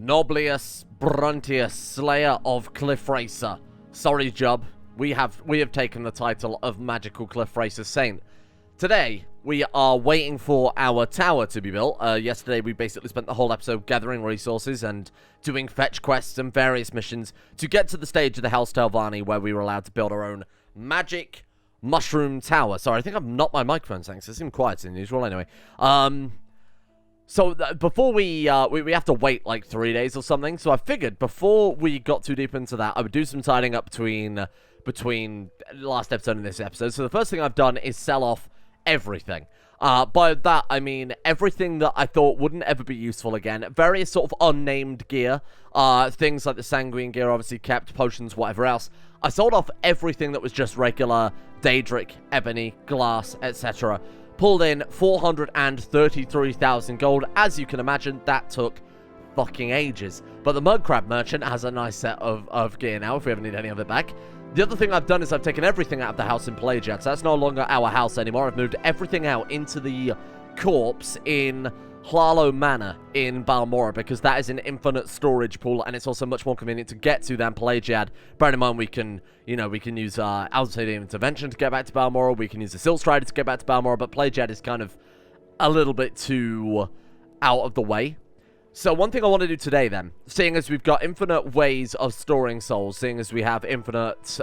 Noblius Bruntius, Slayer of Cliff Racer. Sorry, Jub. We have taken the title of Magical Cliff Racer Saint. Today, we are waiting for our tower to be built. Yesterday, we basically spent the whole episode gathering resources and doing fetch quests and various missions to get to the stage of the House Telvanni where we were allowed to build our own magic mushroom tower. Sorry, I think I've knocked my microphone, thanks. It seemed quieter than usual anyway. So before we have to wait like 3 days or something. So I figured before we got too deep into that, I would do some tidying up between last episode and this episode. So the first thing I've done is sell off everything. By that, I mean everything that I thought wouldn't ever be useful again. Various sort of unnamed gear. Things like the sanguine gear, obviously kept, potions, whatever else. I sold off everything that was just regular Daedric, ebony, glass, etc. Pulled in 433,000 gold. As you can imagine, that took fucking ages. But the Mud Crab Merchant has a nice set of gear now, if we ever need any of it back. The other thing I've done is I've taken everything out of the house in Pelagiad, so that's no longer our house anymore. I've moved everything out into the corpse in Hlalo Manor in Balmora, because that is an infinite storage pool, and it's also much more convenient to get to than Pelagiad. Bearing in mind, we can use outside intervention to get back to Balmora, we can use the Silt Strider to get back to Balmora, but Pelagiad is kind of a little bit too out of the way. So one thing I want to do today then, seeing as we've got infinite ways of storing souls, seeing as we have infinite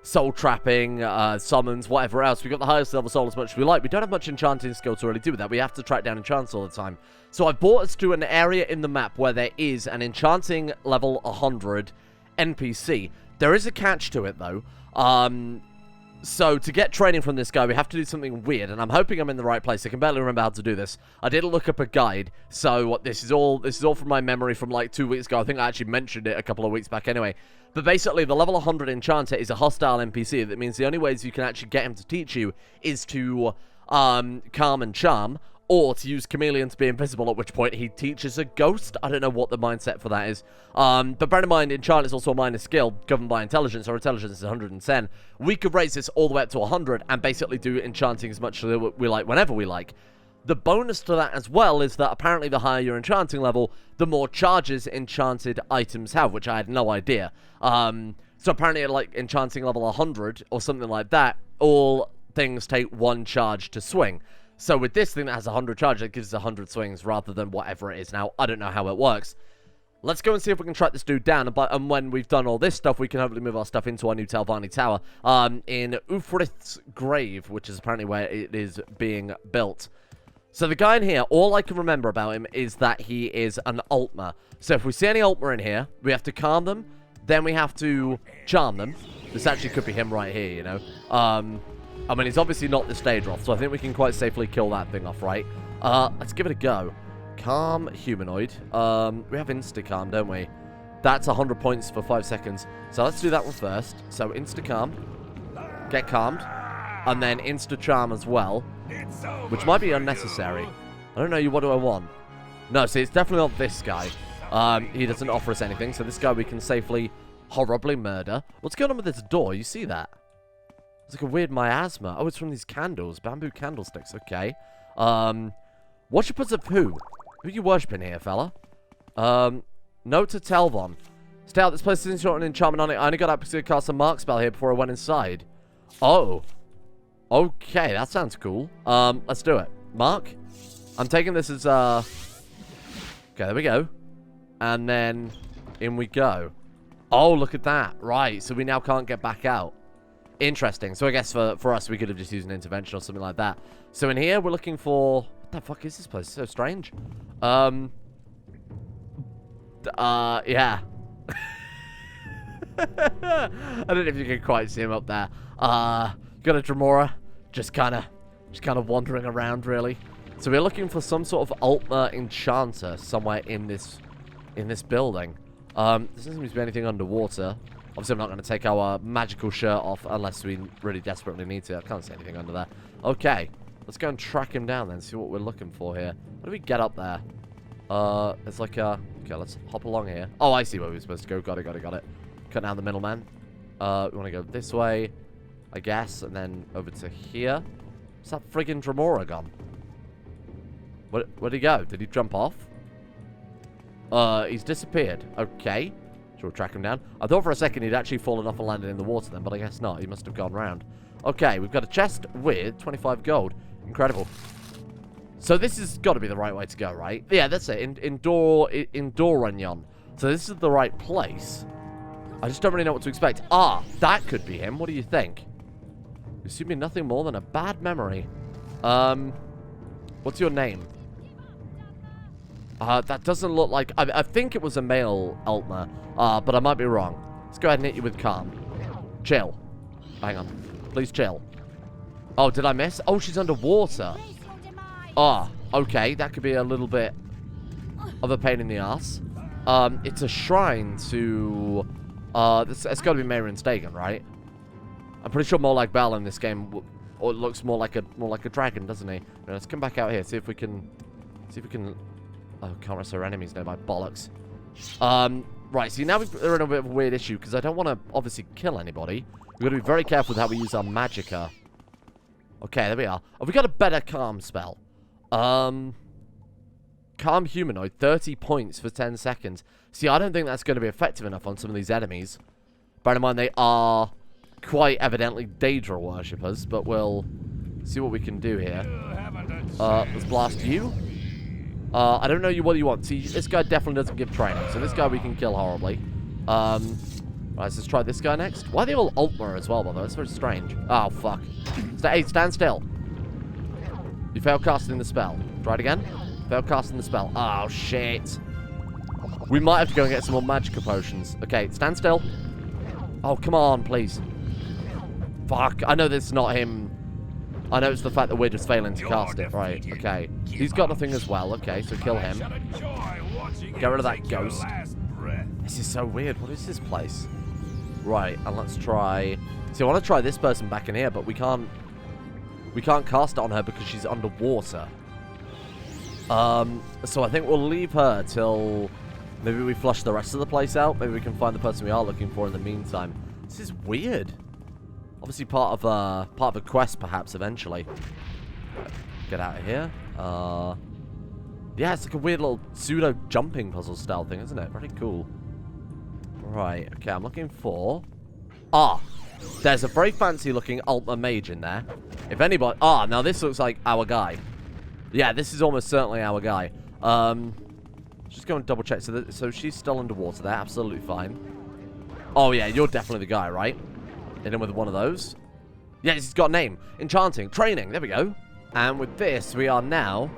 soul trapping, summons, whatever else, we've got the highest level soul as much as we like. We don't have much enchanting skill to really do with that. We have to track down enchants all the time. So I brought us to an area in the map where there is an enchanting level 100 NPC. There is a catch to it though. So, to get training from this guy, we have to do something weird, and I'm hoping I'm in the right place. I can barely remember how to do this. I did look up a guide, so this is all from my memory from like 2 weeks ago. I think I actually mentioned it a couple of weeks back anyway. But basically, the level 100 enchanter is a hostile NPC. That means the only ways you can actually get him to teach you is to calm and charm, or to use Chameleon to be invisible, at which point he teaches a ghost. I don't know what the mindset for that is. But bear in mind, enchant is also a minor skill governed by intelligence. Our intelligence is 110. We could raise this all the way up to 100 and basically do enchanting as much as we like whenever we like. The bonus to that as well is that apparently the higher your enchanting level, the more charges enchanted items have, which I had no idea. So apparently at like enchanting level 100 or something like that, all things take 1 charge to swing. So with this thing that has 100 charge, it gives us 100 swings rather than whatever it is now. I don't know how it works. Let's go and see if we can track this dude down. And when we've done all this stuff, we can hopefully move our stuff into our new Telvanni tower in Ufrith's grave, which is apparently where it is being built. So the guy in here, all I can remember about him is that he is an Altmer. So if we see any Altmer in here, we have to calm them, then we have to charm them. This actually could be him right here, you know. I mean, he's obviously not the stage off, so I think we can quite safely kill that thing off, right? Let's give it a go. Calm humanoid. We have insta-calm, don't we? That's 100 points for 5 seconds. So let's do that one first. So insta-calm. Get calmed. And then insta-charm as well. Which might be unnecessary. I don't know, what do I want? No, see, it's definitely not this guy. He doesn't offer us anything, so this guy we can safely, horribly murder. What's going on with this door? You see that? It's like a weird miasma. Oh, it's from these candles. Bamboo candlesticks. Okay. Worshippers of who? Who are you worshipping here, fella? Note to Telvon. Stay out. This place isn't short an enchantment on it. I only got up to cast a mark spell here before I went inside. Oh. Okay, that sounds cool. Let's do it. Mark. I'm taking this as, Okay, there we go. And then, in we go. Oh, look at that. Right, so we now can't get back out. Interesting. So I guess for us, we could have just used an intervention or something like that. So in here, we're looking for... What the fuck is this place? It's so strange. Yeah. I don't know if you can quite see him up there. Got a Dremora. Just kind of wandering around, really. So we're looking for some sort of Altmer enchanter somewhere in this building. There doesn't seem to be anything underwater. Obviously, I'm not going to take our magical shirt off unless we really desperately need to. I can't see anything under there. Okay. Let's go and track him down then, see what we're looking for here. How do we get up there? It's like a... Okay, let's hop along here. Oh, I see where we're supposed to go. Got it. Cut down the middleman. We want to go this way, I guess, and then over to here. What's that friggin' Dremora gone? Where'd he go? Did he jump off? He's disappeared. Okay. So we'll track him down. I thought for a second he'd actually fallen off and landed in the water then, but I guess not. He must have gone round. Okay, we've got a chest with 25 gold. Incredible. So this has got to be the right way to go, right? Yeah, that's it. Indoranyon. So this is the right place. I just don't really know what to expect. Ah, that could be him. What do you think? Assuming nothing more than a bad memory. What's your name? That doesn't look like... I think it was a male Altmer, but I might be wrong. Let's go ahead and hit you with calm. Chill. Hang on. Please chill. Oh, did I miss? Oh, she's underwater. Okay. That could be a little bit of a pain in the ass. It's a shrine to... it's got to be Mayron's Dagon, right? I'm pretty sure more like Bell in this game... Or it looks more like a dragon, doesn't he? Now, let's come back out here, see if we can... Oh, can't rest our enemies now by bollocks. Right, see, now we're in a bit of a weird issue, because I don't want to, obviously, kill anybody. We've got to be very careful with how we use our magicka. Okay, there we are. Have we got a better calm spell? Calm humanoid, 30 points for 10 seconds. See, I don't think that's going to be effective enough on some of these enemies. Bear in mind, they are quite evidently Daedra worshippers, but we'll see what we can do here. Let's blast you. I don't know what you want. See, this guy definitely doesn't give training, so this guy we can kill horribly. Right, let's try this guy next. Why are they all Altmer as well, by the way? That's very strange. Oh, fuck. Hey, stand still. You failed casting the spell. Try it again. Failed casting the spell. Oh, shit. We might have to go and get some more magicka potions. Okay, stand still. Oh, come on, please. Fuck. I know this is not him. I know it's the fact that we're just failing to cast it. Right, okay. He's got nothing as well. Okay, so kill him. Get rid of that ghost. This is so weird. What is this place? Right, and let's try... See, I want to try this person back in here, but we can't cast it on her because she's underwater. So I think we'll leave her till maybe we flush the rest of the place out. Maybe we can find the person we are looking for in the meantime. This is weird. Obviously part of a quest, perhaps, eventually. Get out of here. Yeah, it's like a weird little pseudo-jumping puzzle style thing, isn't it? Very cool. Right, okay, I'm looking for... there's a very fancy-looking Altmer mage in there. If anybody... now this looks like our guy. Yeah, this is almost certainly our guy. Just go and double-check. So she's still underwater there, absolutely fine. Oh, yeah, you're definitely the guy, right? Hit him with one of those. Yeah, he's got a name. Enchanting. Training. There we go. And with this, we are now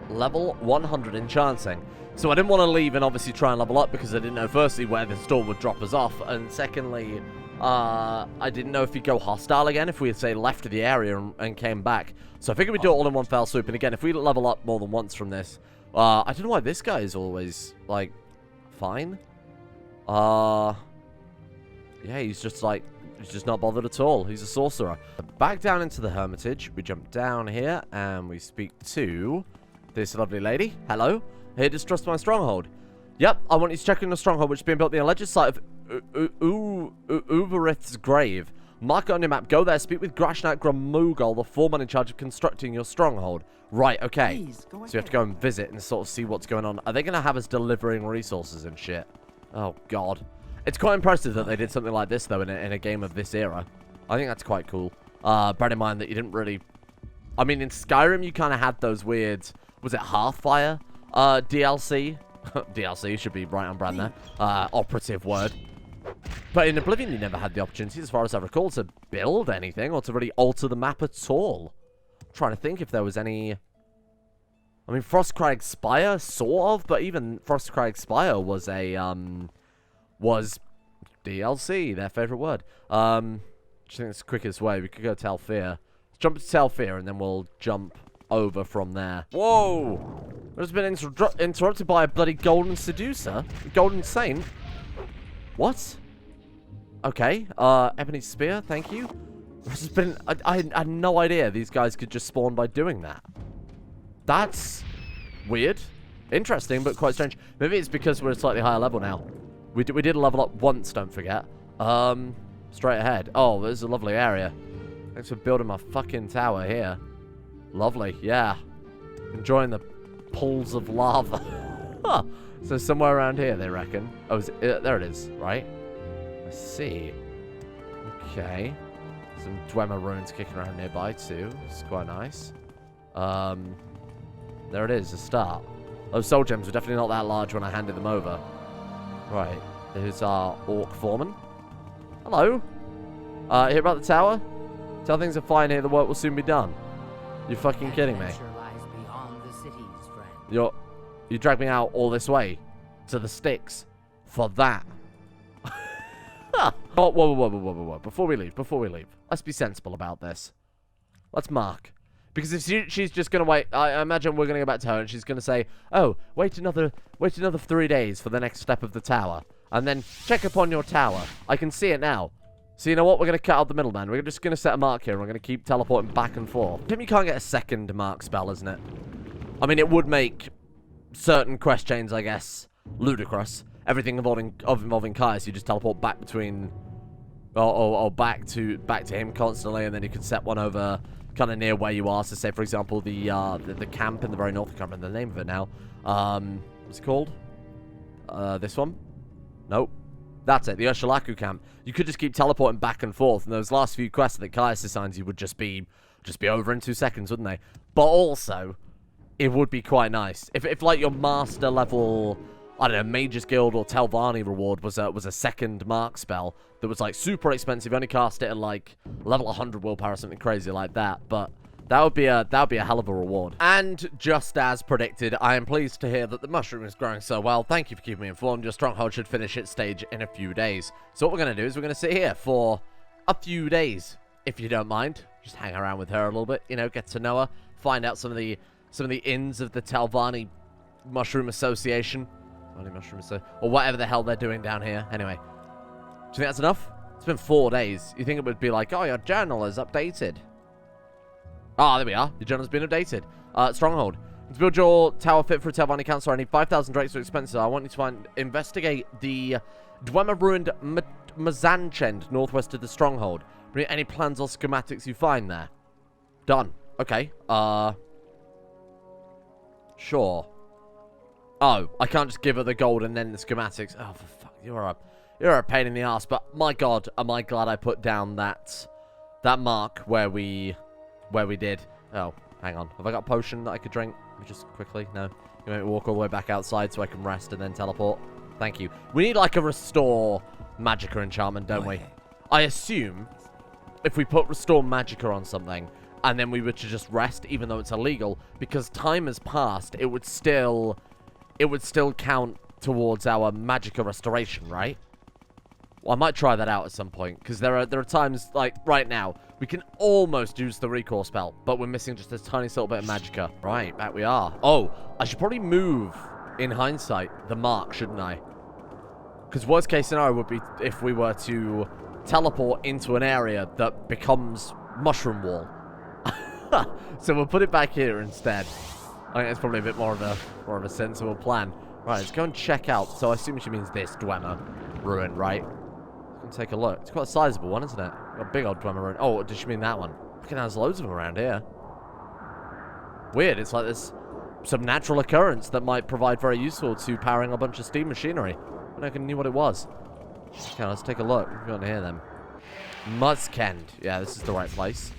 level 100 enchanting. So I didn't want to leave and obviously try and level up because I didn't know, firstly, where the storm would drop us off. And secondly, I didn't know if he'd go hostile again if we had, say, left the area and came back. So I figured we'd do it all in one fell swoop. And again, if we level up more than once from this, I don't know why this guy is always, like, fine. Yeah, he's just, like... He's just not bothered at all. He's a sorcerer. Back down into the Hermitage. We jump down here and we speak to this lovely lady. Hello. Here to trust my stronghold. Yep, I want you to check in the stronghold, which is being built in the alleged site of Uberith's grave. Mark it on your map. Go there. Speak with Grashnak Gramugol, the foreman in charge of constructing your stronghold. Right, okay. So you have to go and visit and sort of see what's going on. Are they going to have us delivering resources and shit? Oh, God. It's quite impressive that they did something like this, though, in a game of this era. I think that's quite cool. Bear in mind that you didn't really... I mean, in Skyrim, you kind of had those weird... Was it Hearthfire DLC? DLC should be right on brand there. Operative word. But in Oblivion, you never had the opportunity, as far as I recall, to build anything or to really alter the map at all. I'm trying to think if there was any... I mean, Frostcrag Spire, sort of, but even Frostcrag Spire was a... was DLC, their favourite word. I think it's the quickest way. We could go Talfir. Let's jump to Talfir, and then we'll jump over from there. Whoa! I've been interrupted by a bloody golden seducer? Golden saint? What? Okay. Ebony spear, thank you. Just been... I had no idea these guys could just spawn by doing that. That's weird. Interesting, but quite strange. Maybe it's because we're a slightly higher level now. We did level up once, don't forget. Straight ahead. Oh, there's a lovely area. Thanks for building my fucking tower here. Lovely, yeah. Enjoying the pools of lava. Huh. So somewhere around here, they reckon. Oh, there it is, right? I see. Okay. Some Dwemer ruins kicking around nearby, too. It's quite nice. There it is, a start. Those soul gems were definitely not that large when I handed them over. Right. There's our orc foreman. Hello. Hear about the tower? Tell things are fine here, the work will soon be done. You're fucking kidding me. You dragged me out all this way to the sticks for that. Oh, whoa. Before we leave. Let's be sensible about this. Let's mark. Because if she's just going to wait, I imagine we're going to go back to her and she's going to say, oh, wait another 3 days for the next step of the tower. And then check upon your tower. I can see it now. So you know what? We're going to cut out the middleman. We're just going to set a mark here and we're going to keep teleporting back and forth. Tim, you can't get a second mark spell, isn't it? I mean, it would make certain quest chains, I guess, ludicrous. Everything involving Caius, you just teleport back between, or back to him constantly, and then you could set one over kind of near where you are. So say, for example, the camp in the very north. I can't remember the name of it now. What's it called? This one? Nope. That's it, the Ursulaku camp. You could just keep teleporting back and forth, and those last few quests that Caius assigns you would just be over in 2 seconds, wouldn't they? But also, it would be quite nice if like your master level, I don't know, Mage's Guild or Telvanni reward was a second mark spell that was like super expensive. You only cast it at like level 100 willpower or something crazy like that. But that would be a hell of a reward. And just as predicted, I am pleased to hear that the mushroom is growing so well. Thank you for keeping me informed. Your stronghold should finish its stage in a few days. So what we're going to do is we're going to sit here for a few days, if you don't mind. Just hang around with her a little bit, you know, get to know her, find out some of the inns of the Telvanni Mushroom Association. Or whatever the hell they're doing down here. Anyway, do you think that's enough? It's been 4 days. You think it would be like, oh, your journal is updated. Ah, there we are. Your journal's been updated. Stronghold. To build your tower fit for a Telvanni council, I need 5,000 drakes for expenses. I want you to investigate the Dwemer ruined Mazanchend northwest of the Stronghold. Bring any plans or schematics you find there. Done. Okay. Sure. Oh, I can't just give her the gold and then the schematics. Oh, for fuck, you're a pain in the ass. But my God, am I glad I put down that mark where we did. Oh, hang on. Have I got a potion that I could drink? Just quickly. No. You make me walk all the way back outside so I can rest and then teleport. Thank you. We need like a restore magicka enchantment, don't we? I assume if we put restore magicka on something and then we were to just rest, even though it's illegal, because time has passed, it would still count towards our magicka restoration, right? Well, I might try that out at some point, because there are times, like, right now, we can almost use the recall spell, but we're missing just a tiny little bit of magicka. Right, back we are. Oh, I should probably move, in hindsight, the mark, shouldn't I? Because worst case scenario would be if we were to teleport into an area that becomes mushroom wall. So we'll put it back here instead. I think that's probably a bit more of a sensible plan. Right, let's go and check out. So I assume she means this Dwemer ruin, right? Let's take a look. It's quite a sizable one, isn't it? Got a big old Dwemer ruin. Oh, does she mean that one? Fucking there's loads of them around here. Weird. It's like this some natural occurrence that might provide very useful to powering a bunch of steam machinery. I don't know, I knew what it was. Okay, let's take a look. We've got here then. Muskend. Yeah, this is the right place.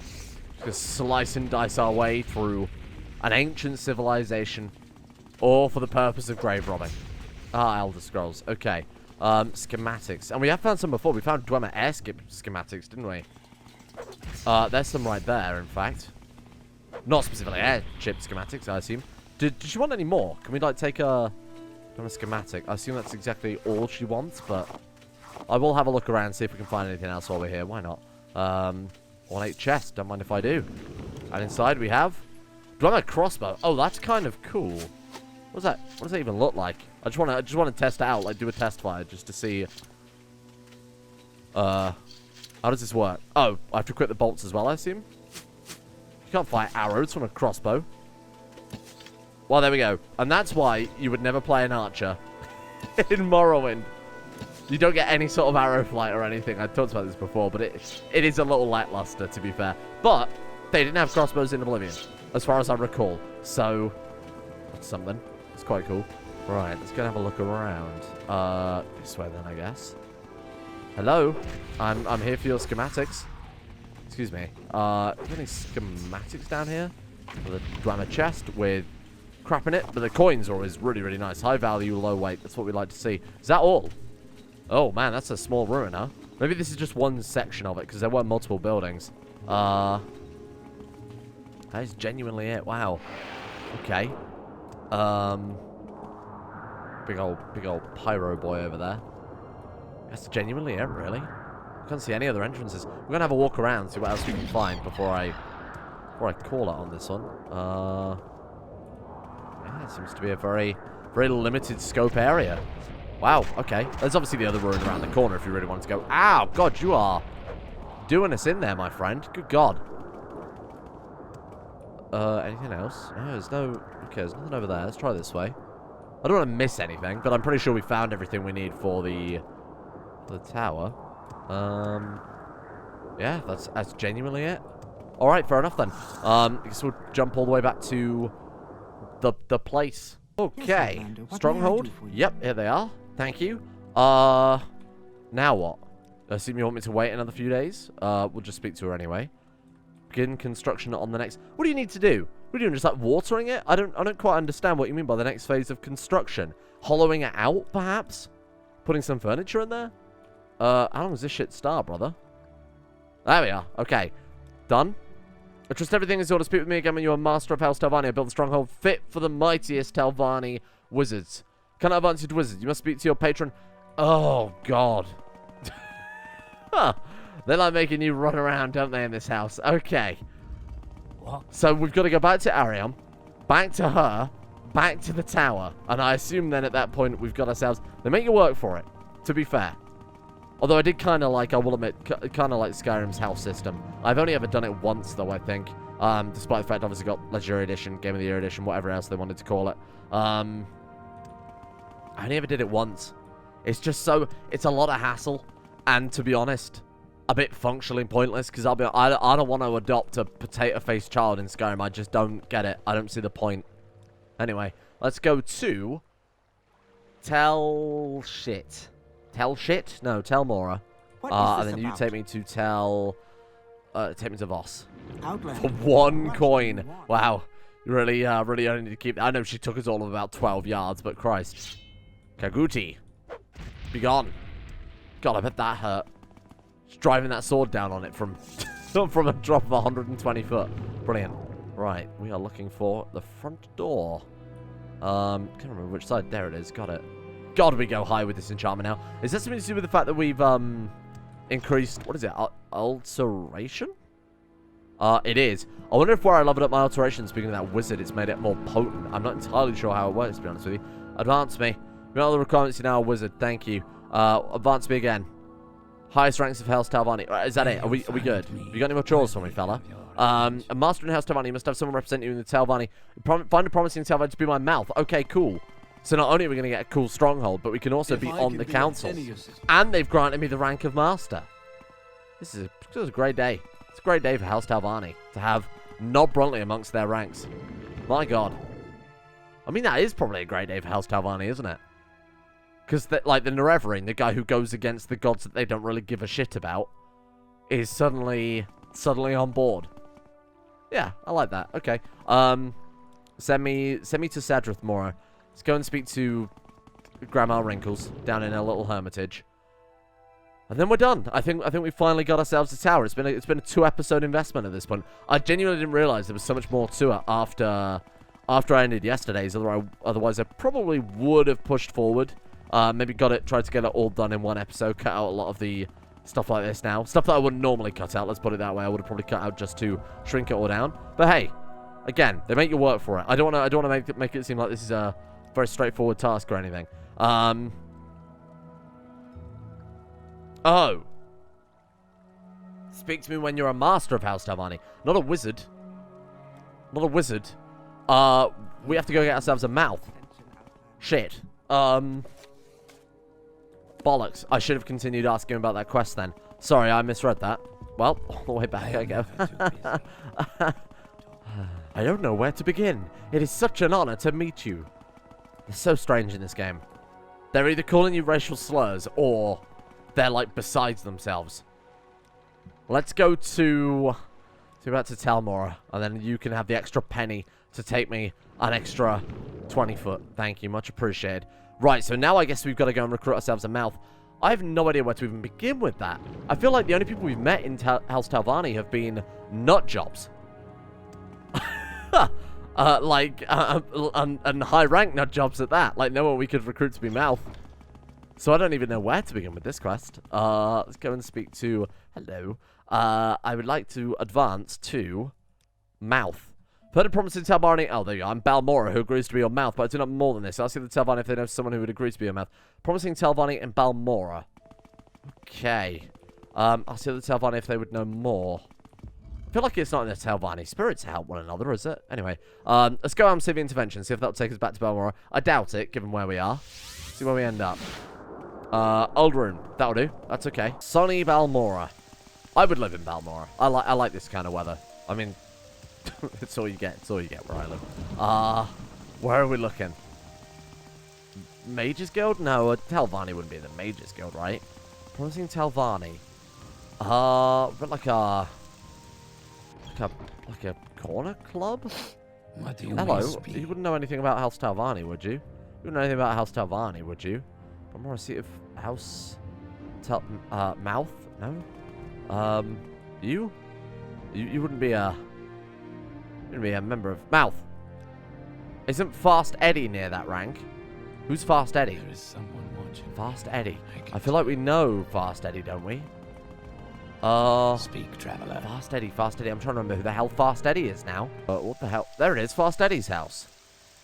Just slice and dice our way through an ancient civilization, all for the purpose of grave robbing. Ah, Elder Scrolls. Okay. Schematics. And we have found some before. We found Dwemer airship schematics, didn't we? There's some right there, in fact. Not specifically airship schematics, I assume. Did she want any more? Can we, like, take a schematic? I assume that's exactly all she wants, but I will have a look around and see if we can find anything else while we're here. Why not? Ornate chest. Don't mind if I do. And inside we have Dwemer crossbow. Oh, that's kind of cool. What does that even look like? I just want to test it out, like do a test fire just to see. How does this work? Oh, I have to equip the bolts as well, I assume. You can't fire arrows from a crossbow. Well, there we go. And that's why you would never play an archer in Morrowind. You don't get any sort of arrow flight or anything. I talked about this before, but it is a little lackluster, to be fair. But they didn't have crossbows in Oblivion, as far as I recall. So that's something. It's quite cool. Right, let's go and have a look around. This way then, I guess. Hello? I'm here for your schematics. Excuse me. Got any schematics down here? With a glamour chest with crap in it, but the coins are always really, really nice. High value, low weight. That's what we like to see. Is that all? Oh, man, that's a small ruin, huh? Maybe this is just one section of it, because there were multiple buildings. That is genuinely it. Wow. Okay. Big old pyro boy over there. That's genuinely it, really. I can't see any other entrances. We're gonna have a walk around, see what else we can find before I call it on this one. Yeah, it seems to be a very, very limited scope area. Wow. Okay. There's obviously the other ruin around the corner if you really want to go. Ow! God, you are doing us in there, my friend. Good God. Anything else? No, there's no... Okay, there's nothing over there. Let's try this way. I don't want to miss anything, but I'm pretty sure we found everything we need for the tower. Yeah, that's genuinely it. Alright, fair enough then. I guess we'll jump all the way back to the place. Okay. Stronghold? Yep, here they are. Thank you. Now what? I assume you want me to wait another few days? We'll just speak to her anyway. Begin construction on the next... What do you need to do? What are you doing? Just like watering it? I don't quite understand what you mean by the next phase of construction. Hollowing it out, perhaps? Putting some furniture in there? How long does this shit start, brother? There we are. Okay. Done. I trust everything is order. Speak with me again when you are master of House Telvanni. I built the stronghold fit for the mightiest Telvanni wizards. Can I advance you to wizards? You must speak to your patron. Oh, God. Huh. They like making you run around, don't they, in this house? Okay. What? So we've got to go back to Ariam, back to her, back to the tower. And I assume then at that point we've got ourselves... They make you work for it, to be fair. Although I did kind of like, I will admit, kind of like Skyrim's house system. I've only ever done it once, though, I think. Despite the fact, obviously, got Legendary Edition, Game of the Year Edition, whatever else they wanted to call it. I only ever did it once. It's just so... It's a lot of hassle. And to be honest, a bit functionally pointless. Because I don't want to adopt a potato-faced child in Skyrim. I just don't get it. I don't see the point. Anyway, let's go to... Tell shit. Tell shit? No, tell Mora. And then you take me to tell... take me to Voss. For 1 coin. Wow. You really only need to keep... I know she took us all of about 12 yards, but Christ. Kaguti. Be gone. God, I bet that hurt. Just driving that sword down on it from from a drop of 120 foot. Brilliant. Right, we are looking for the front door. Can't remember which side. There it is. Got it. God, we go high with this enchantment now. Is that something to do with the fact that we've increased... What is it? Alteration? It is. I wonder if where I leveled up my alteration, speaking of that wizard, it's made it more potent. I'm not entirely sure how it works, to be honest with you. Advance me. You know all the requirements, you're now a wizard. Thank you. Advance me again. Highest ranks of House Telvanni. Is that it? Are we good? Have you got any more chores for me, fella? A master in House Telvanni, you must have someone represent you in the Telvanni. Find a promising Telvanni to be my mouth. Okay, cool. So not only are we going to get a cool stronghold, but we can also be on the council. And they've granted me the rank of master. This is a great day. It's a great day for House Telvanni to have Nob Bruntley amongst their ranks. My God. I mean, that is probably a great day for House Telvanni, isn't it? Because, like, the Nerevarine, the guy who goes against the gods that they don't really give a shit about, is suddenly on board. Yeah, I like that. Okay. Send me to Sadrith Mora. Let's go and speak to Grandma Wrinkles down in her little hermitage. And then we're done. I think we finally got ourselves a tower. It's been a 2-episode investment at this point. I genuinely didn't realize there was so much more to it after I ended yesterday's. Otherwise I probably would have pushed forward. Maybe tried to get it all done in one episode. Cut out a lot of the stuff like this now. Stuff that I wouldn't normally cut out. Let's put it that way. I would have probably cut out just to shrink it all down. But hey, again, they make you work for it. I don't want to make it seem like this is a very straightforward task or anything. Oh. Speak to me when you're a master of House Telvanni. Not a wizard. Not a wizard. We have to go get ourselves a mouth. Shit. Bollocks. I should have continued asking about that quest then. Sorry, I misread that. Well, all the way back I go. I don't know where to begin. It is such an honor to meet you. They're so strange in this game. They're either calling you racial slurs or they're like besides themselves. Let's go to Talmora, and then you can have the extra penny to take me an extra 20 foot. Thank you, much appreciated. Right, so now I guess we've got to go and recruit ourselves a mouth. I have no idea where to even begin with that. I feel like the only people we've met in House Talvani have been nut jobs. And high rank nut jobs at that. Like, no one we could recruit to be mouth. So I don't even know where to begin with this quest. Let's go and speak to... Hello. I would like to advance to mouth. Heard a promising Talvani. Oh, there you go. I'm Balmora, who agrees to be your mouth, but I do not more than this. I'll see the Talvani if they know someone who would agree to be your mouth. Promising Talvani and Balmora. Okay. I'll see the Talvani if they would know more. I feel like it's not in the Talvani spirit to help one another, is it? Anyway, let's go out and see the intervention, see if that'll take us back to Balmora. I doubt it, given where we are. See where we end up. Old room. That'll do. That's okay. Sunny Balmora. I would live in Balmora. I like this kind of weather. I mean, it's all you get. It's all you get where I live. Where are we looking? Mages Guild? No, Talvani wouldn't be the Mages Guild, right? Promising Talvani. But like a corner club? What do you Hello. must be? You wouldn't know anything about House Talvani, would you? You wouldn't know anything about House Talvani, would you? I'm more a seat of House Mouth? No? You wouldn't be a member of Mouth. Isn't Fast Eddie near that rank? Who's Fast Eddie? There is someone watching. Fast Eddie. I feel like we know Fast Eddie, don't we? Speak, traveler. Fast Eddie, Fast Eddie. I'm trying to remember who the hell Fast Eddie is now. What the hell? There it is, Fast Eddie's house.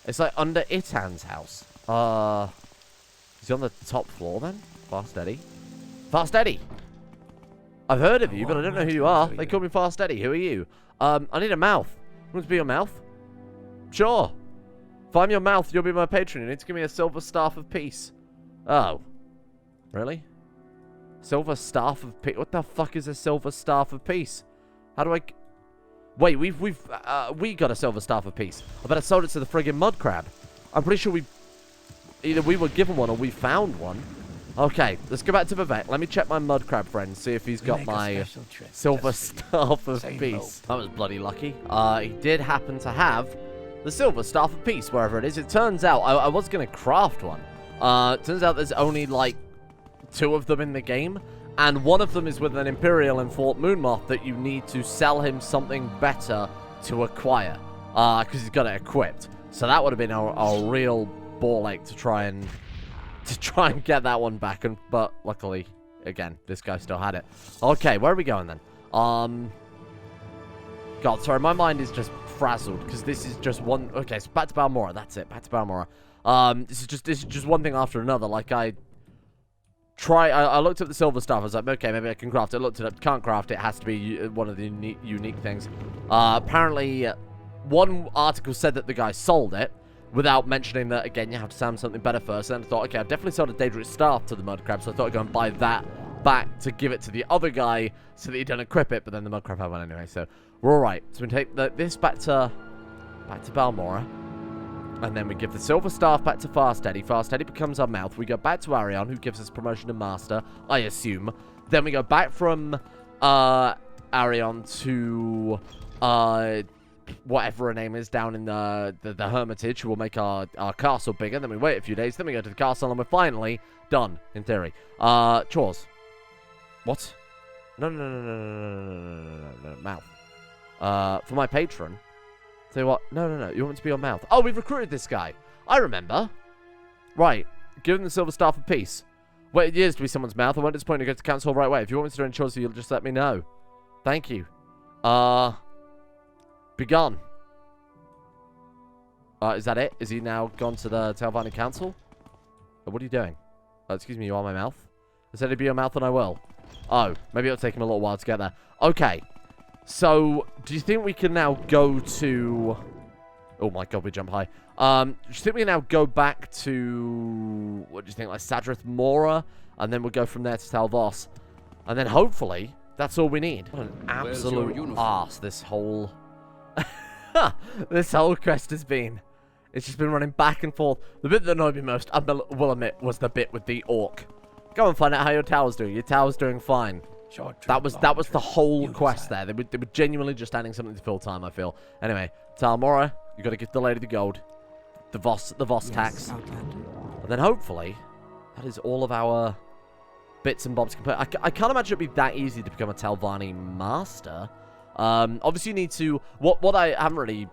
It's like under Itan's house. Is he on the top floor then? Fast Eddie. Fast Eddie! I've heard of you, but I don't know who you are. They call me Fast Eddie. Who are you? I need a mouth. Want to be your mouth? Sure. If I'm your mouth, you'll be my patron. You need to give me a silver staff of peace. Oh. Really? Silver staff of peace? What the fuck is a silver staff of peace? How do I... Wait, we got a silver staff of peace. I bet I sold it to the friggin' mud crab. I'm pretty sure either we were given one or we found one. Okay, let's go back to Vivek. Let me check my mud crab friend, see if he's got my silver staff of peace. That was bloody lucky. He did happen to have the silver staff of peace, wherever it is. It turns out, I was going to craft one. Turns out there's only, like, 2 of them in the game. And one of them is with an Imperial in Fort Moonmoth that you need to sell him something better to acquire. Because he's got it equipped. So that would have been a real ball ache to try and get that one back, but luckily, again, this guy still had it. Okay, where are we going then? God, sorry, my mind is just frazzled because this is just one. Okay, so back to Balmora. That's it. Back to Balmora. This is just one thing after another. Like I looked at the silver stuff. I was like, okay, maybe I can craft it. I looked it up. Can't craft it. It has to be one of the unique things. Apparently, one article said that the guy sold it. Without mentioning that, again, you have to sound something better first. And then I thought, okay, I've definitely sold a dangerous staff to the mud crab, so I thought I'd go and buy that back to give it to the other guy so that he don't equip it, but then the mud crab had one anyway, so we're alright. So we take this back to Balmora, and then we give the silver staff back to Fast Eddie. Fast Eddie becomes our mouth. We go back to Arion, who gives us promotion to Master, I assume. Then we go back from Arion to whatever her name is down in the Hermitage, who will make our castle bigger. Then we wait a few days. Then we go to the castle, and we're finally done, in theory. Chores. What? No, mouth. For my patron. Say what? No. You want me to be your mouth? Oh, we've recruited this guy. I remember. Right. Give him the silver staff of peace. Wait years to be someone's mouth. I won't disappoint you. Go to council right away. If you want me to do any chores, you'll just let me know. Thank you. Begun. Is that it? Is he now gone to the Talvani Council? What are you doing? Excuse me, you are my mouth? I said it'd be your mouth and I will. Oh, maybe it'll take him a little while to get there. Okay. So, do you think we can now go to... Oh my god, we jump high. Do you think we can now go back to... What do you think, like Sadrith Mora? And then we'll go from there to Talvos. And then hopefully, that's all we need. What an absolute arse this whole... this whole quest has been. It's just been running back and forth. The bit that annoyed me most, I will admit, was the bit with the orc. Go and find out how your tower's doing. Your tower's doing fine. That was the whole quest there. They were genuinely just adding something to fill time, I feel. Anyway, Talmora, you got to give the lady the gold. The Voss tax. And then hopefully, that is all of our bits and bobs complete. I can't imagine it'd be that easy to become a Talvani master. Obviously you need to... What I haven't really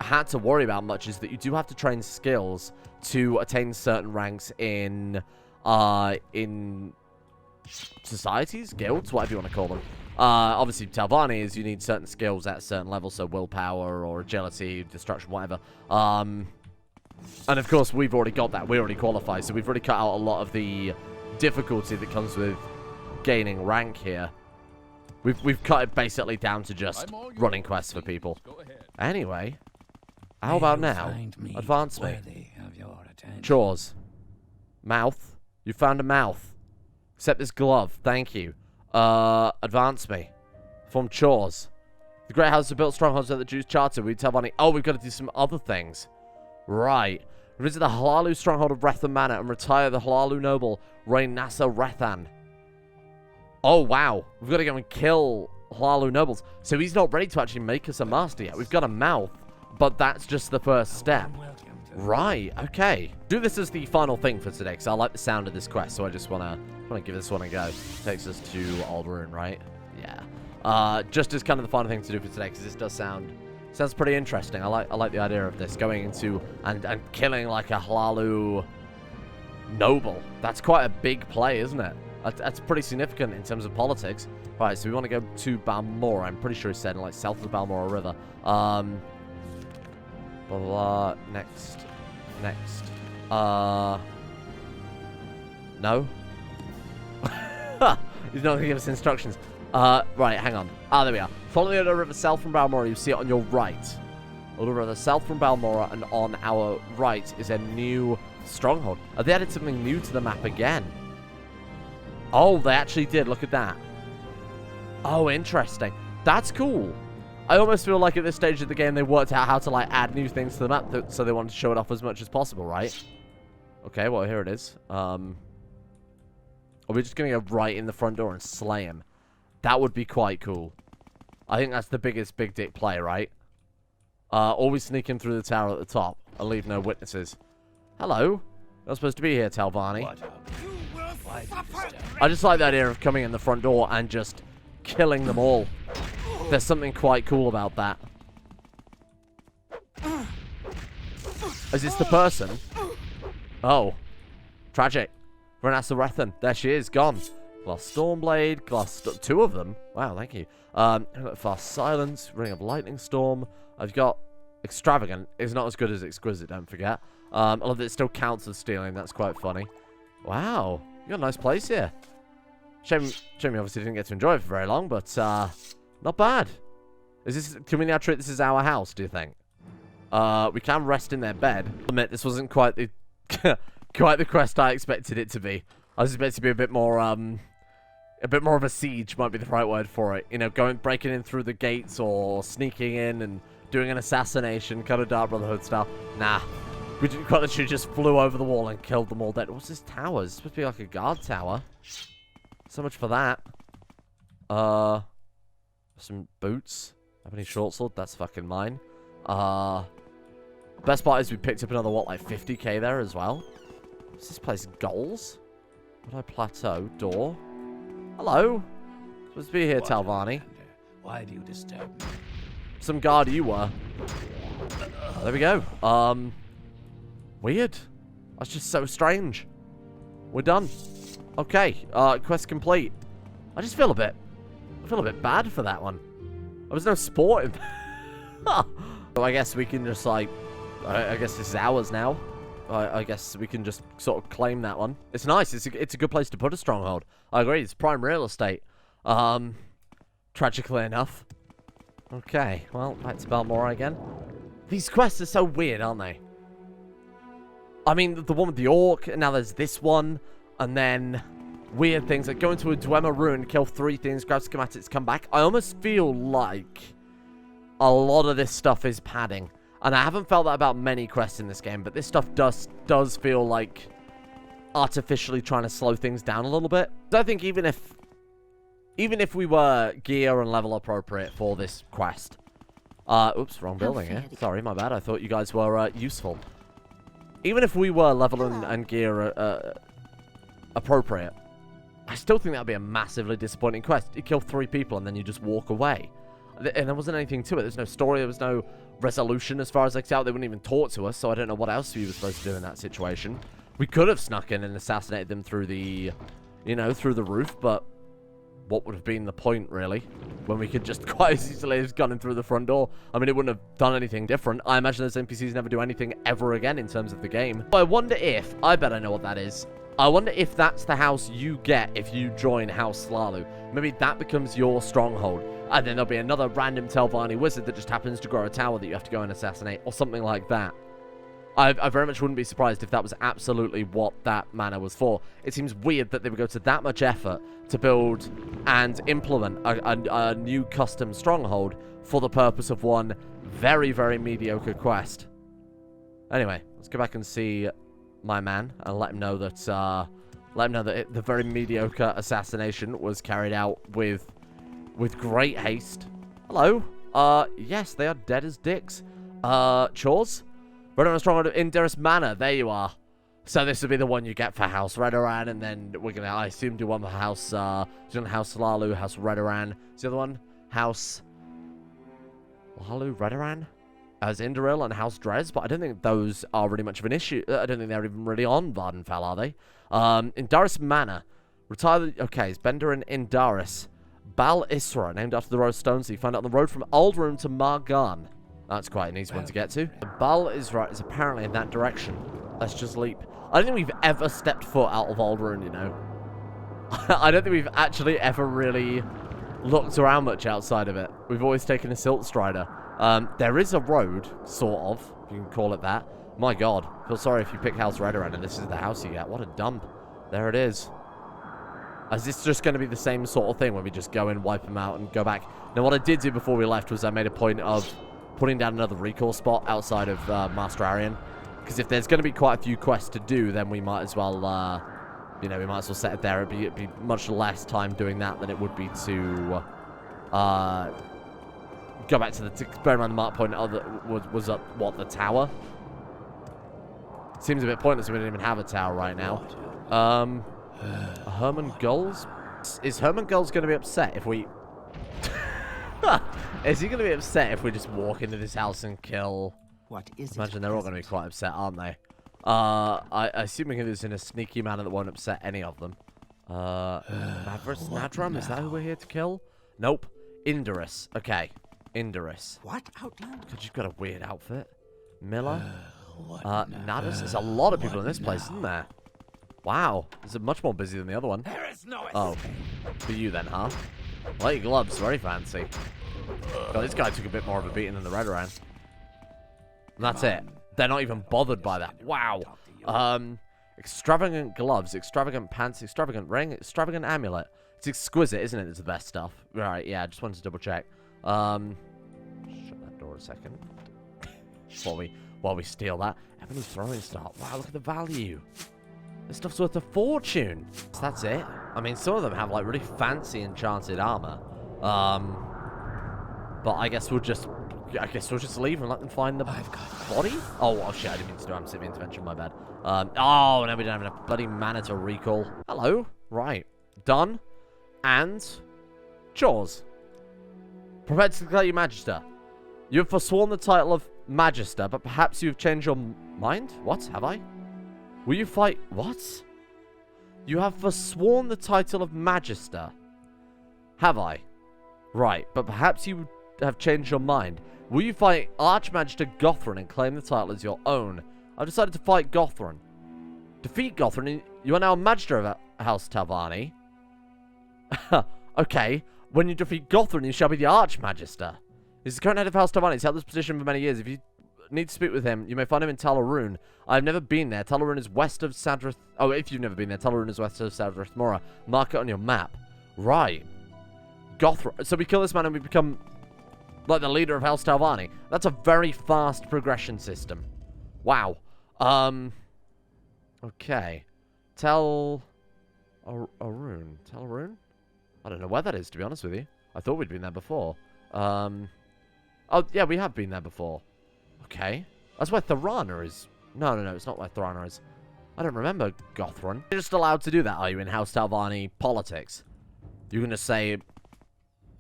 had to worry about much is that you do have to train skills to attain certain ranks in societies, guilds, whatever you want to call them. Obviously, Talvani is you need certain skills at a certain level, so willpower or agility, destruction, whatever. And of course, we've already got that. We already qualify, so we've already cut out a lot of the difficulty that comes with gaining rank here. We've cut it basically down to just running quests for people. Anyway, how about now? Advance me. Chores. Mouth. You found a mouth. Accept this glove. Thank you. Advance me. From chores. The great houses are built strongholds at the Jews' charter. We tell Bonnie, oh, we've got to do some other things. Right. Visit the Halalu stronghold of Rethan Manor and retire the Halalu noble, Rain Nasa Rethan. Oh, wow. We've got to go and kill Halalu nobles. So he's not ready to actually make us a master yet. We've got a mouth, but that's just the first step. Right, okay. Do this as the final thing for today, because I like the sound of this quest, so I just want to give this one a go. Takes us to Old Ruin, right? Yeah. Just as kind of the final thing to do for today, because this does sounds pretty interesting. I like the idea of this, going into and killing like a Halalu noble. That's quite a big play, isn't it? That's pretty significant in terms of politics. Right, so we want to go to Balmora. I'm pretty sure he said, like, south of the Balmora River. Blah, blah, blah. Next. No? He's not going to give us instructions. Right, hang on. There we are. Follow the Odo River south from Balmora. You see it on your right. Odo River south from Balmora, and on our right is a new stronghold. They added something new to the map again. Oh, they actually did. Look at that. Oh, interesting. That's cool. I almost feel like at this stage of the game they worked out how to like add new things to the map, so they wanted to show it off as much as possible, right? Okay, well, here it is. Are we just going to go right in the front door and slay him? That would be quite cool. I think that's the biggest big dick play, right? Always sneak him through the tower at the top and leave no witnesses. Hello. You're not supposed to be here, Talvani. I just like the idea of coming in the front door and just killing them all. There's something quite cool about that. Is this the person? Oh. Tragic. Renassa Rethan. There she is, gone. Glass Stormblade, two of them. Wow, thank you. Fast Silence, Ring of Lightning Storm. I've got Extravagant. It's not as good as Exquisite, don't forget. I love that it still counts as stealing. That's quite funny. Wow. You got a nice place here. Shame you obviously didn't get to enjoy it for very long, but not bad. Can we now treat this as our house, do you think? We can rest in their bed. I admit, this wasn't quite the quite the quest I expected it to be. I was expecting it to be a bit more of a siege might be the right word for it. You know, breaking in through the gates or sneaking in and doing an assassination, kind of Dark Brotherhood style. Nah. We quite literally just flew over the wall and killed them all dead. What's this tower? It's supposed to be like a guard tower. So much for that. Some boots. Have any short sword? That's fucking mine. Best part is we picked up another, what, like 50k there as well? Is this place goals? What do I plateau? Door? Hello? Supposed to be here, Talvani. Why do you disturb me? Some guard you were. There we go. Weird. That's just so strange. We're done. Okay. Quest complete. I just feel a bit bad for that one. There was no sport in So I guess we can just like, I guess this is ours now. I guess we can just sort of claim that one. It's nice. It's a good place to put a stronghold. I agree. It's prime real estate. Tragically enough. Okay. Well, back to Balmora again. These quests are so weird, aren't they? I mean, the one with the orc, and now there's this one, and then weird things like go into a Dwemer ruin, kill 3 things, grab schematics, come back. I almost feel like a lot of this stuff is padding. And I haven't felt that about many quests in this game, but this stuff does feel like artificially trying to slow things down a little bit. So I think even if we were gear and level appropriate for this quest, oops, wrong building here. Sorry, my bad. I thought you guys were useful. Even if we were level and gear appropriate, I still think that would be a massively disappointing quest. You kill 3 people and then you just walk away. And there wasn't anything to it. There's no story. There was no resolution as far as I could tell. They wouldn't even talk to us, so I don't know what else we were supposed to do in that situation. We could have snuck in and assassinated them through the, through the roof, but what would have been the point, really? When we could just quite as easily have gone in through the front door. I mean, it wouldn't have done anything different. I imagine those NPCs never do anything ever again in terms of the game. But I wonder if, I bet I know what that is. I wonder if that's the house you get if you join House Slalu. Maybe that becomes your stronghold. And then there'll be another random Telvanni wizard that just happens to grow a tower that you have to go and assassinate, or something like that. I very much wouldn't be surprised if that was absolutely what that manor was for. It seems weird that they would go to that much effort to build and implement a new custom stronghold for the purpose of one very, very mediocre quest. Anyway, let's go back and see my man and let him know that the very mediocre assassination was carried out with great haste. Hello. Yes, they are dead as dicks. Chores? Redoran Stronghold in Derris Manor. There you are. So this would be the one you get for House Redoran, and then we're gonna, I assume, do one for House House Lalu, House Redoran. Is the other one House Lalu, Redoran? As Indoril and House Dres, but I don't think those are really much of an issue. I don't think they're even really on Vardenfell, are they? In Derris Manor, retire. Okay, it's Bender and Indaris. Bal Isra, named after the Rose Stones that you find out on the road from Aldroom to Margan. That's quite an easy one to get to. Bal Isra is apparently in that direction. Let's just leap. I don't think we've ever stepped foot out of Aldroom, you know. I don't think we've actually ever really looked around much outside of it. We've always taken a Silt Strider. There is a road, sort of, if you can call it that. My god. Feel sorry if you pick House Redoran and this is the house you get. What a dump. There it is. Is this just going to be the same sort of thing where we just go in, wipe them out, and go back? Now, what I did do before we left was I made a point of putting down another recall spot outside of Master Arian. Because if there's going to be quite a few quests to do, then we might as well, we might as well set it there. It'd be much less time doing that than it would be to go back to the... bear in mind the mark point was up, what, the tower? Seems a bit pointless. We don't even have a tower right now. Herman Gulls? Is Herman Gulls going to be upset if we... Is he going to be upset if we just walk into this house and kill... What is it? Imagine they're all going to be quite upset, aren't they? Assuming it is in a sneaky manner that won't upset any of them. Mavris Nadram? Is that who we're here to kill? Nope. Indoris. Okay. Indoris. What outland? God, you've got a weird outfit. Miller? Nadus? There's a lot of people in this place, isn't there? Wow. Is it much more busy than the other one? There is no Oh. For you then, huh? Light gloves. Very fancy. God, this guy took a bit more of a beating than the Redoran. And that's it. They're not even bothered by that. Wow. Extravagant gloves, extravagant pants, extravagant ring, extravagant amulet. It's exquisite, isn't it? It's the best stuff. Right, yeah, I just wanted to double check. Shut that door a second. While we steal that. Ebony throwing star. Wow, look at the value. This stuff's worth a fortune. So that's it. I mean, some of them have, like, really fancy enchanted armor. But I guess we'll just leave and let them find the body. Oh shit! I didn't mean to do amphibian intervention. My bad. Oh, now we don't have enough bloody mana to recall. Hello. Right. Done. And chores. Prepare to declare you Magister. You have forsworn the title of Magister, but perhaps you have changed your mind. What have I? Will you fight? What? You have forsworn the title of Magister. Have I? Right, but perhaps you have changed your mind. Will you fight Archmagister Gothran and claim the title as your own? I've decided to fight Gothran. Defeat Gothran, and you are now a Magister of House Telvanni. Okay, when you defeat Gothran, you shall be the Archmagister. He's the current head of House Telvanni. He's held this position for many years. If you need to speak with him, you may find him in Talaroon. I've never been there. Talaroon is west of Sadrith... Oh, if you've never been there, Talaroon is west of Sadrith Mora. Mark it on your map. Right. Gothran. So we kill this man and we become... Like the leader of House Talvani. That's a very fast progression system. Wow. Okay. Tell Arun. Tell Arun? I don't know where that is, to be honest with you. I thought we'd been there before. Oh, yeah, we have been there before. Okay. That's where Thorana is. No, it's not where Thorana is. I don't remember Gothrun. You're just allowed to do that, are you, in House Talvani politics? You're going to say,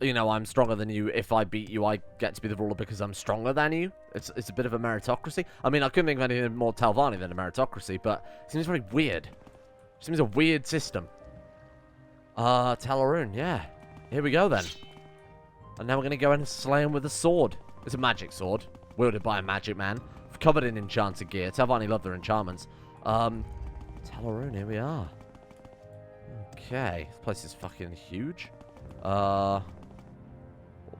you know, I'm stronger than you. If I beat you, I get to be the ruler because I'm stronger than you. It's a bit of a meritocracy. I mean, I couldn't think of anything more Talvani than a meritocracy, but it seems very weird. It seems a weird system. Talarun, yeah. Here we go, then. And now we're going to go in and slay him with a sword. It's a magic sword, wielded by a magic man, covered in enchanted gear. Talvani love their enchantments. Talarun, here we are. Okay, this place is fucking huge.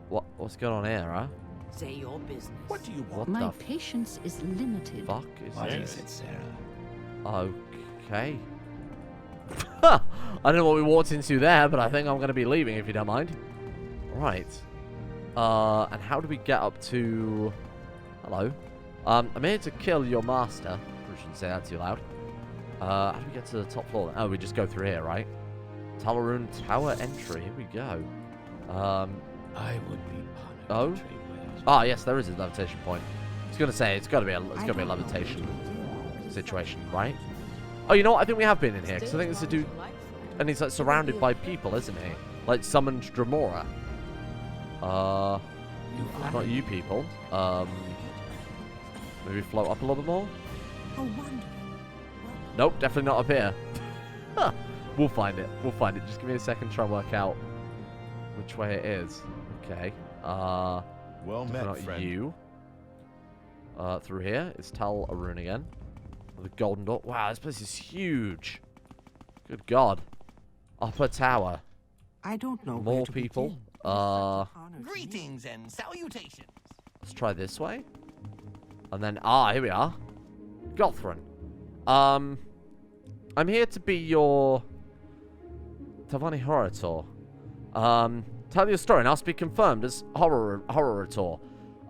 What's going on here, huh? Say your business. What do you want? My patience is limited. Fuck What is is it, Sarah? Okay. I don't know what we walked into there, but I think I'm going to be leaving if you don't mind. Right. And how do we get up to... Hello. I'm here to kill your master. I shouldn't say that too loud. How do we get to the top floor? Oh, we just go through here, right? Talarun Tower entry. Here we go. I would be honored. Oh? to trade with. Ah, yes, there is a levitation point. I was going to say, it's got to be a levitation situation, right? Oh, you know what? I think we have been in here, because I think there's a dude, and he's like surrounded by people, isn't he? Like summoned Dremora. Not you people. Maybe float up a little bit more? How wonderful. Nope, definitely not up here. We'll find it. We'll find it. Just give me a second to try and work out which way it is. Okay. Well Definitely met, not friend. you. Through here is Tal Arun again. The golden door. Wow, this place is huge. Good God. Upper tower. I don't know More where to people. begin. Honor to me. Greetings and salutations. Let's try this way. And then, here we are. Gothrun. I'm here to be your Talvani Horror-Tor. Tell your story and ask to be confirmed as Horror-Tor.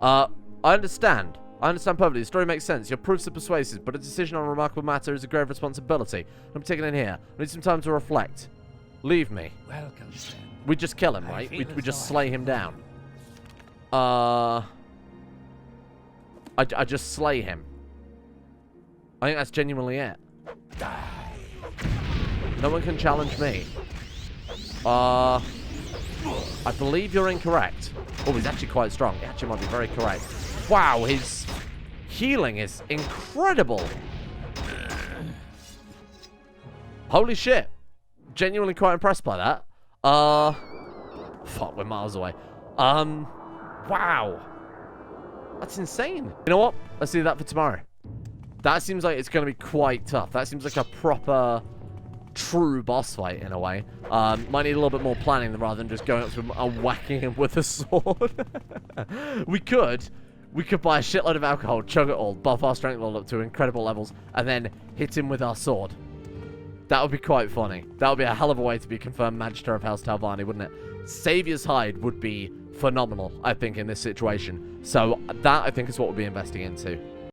I understand. I understand perfectly. The story makes sense. Your proofs are persuasive, but a decision on a remarkable matter is a grave responsibility. I'm taking in here. I need some time to reflect. Leave me. Welcome, friend. We just kill him, I right? feel We as just though slay I him know down. you. I just slay him. I think that's genuinely it. Die. No one can challenge me. I believe you're incorrect. Oh, he's actually quite strong. He actually might be very correct. Wow, his healing is incredible. Holy shit. Genuinely quite impressed by that. Fuck, we're miles away. Wow. That's insane. You know what? Let's do that for tomorrow. That seems like it's going to be quite tough. That seems like a proper, true boss fight in a way. Might need a little bit more planning rather than just going up to him and whacking him with a sword. We could buy a shitload of alcohol, chug it all, buff our strength level up to incredible levels, and then hit him with our sword. That would be quite funny. That would be a hell of a way to be confirmed Magister of House Talvani, wouldn't it? Saviour's Hide would be phenomenal, I think, in this situation. So that, I think, is what we'll be investing into.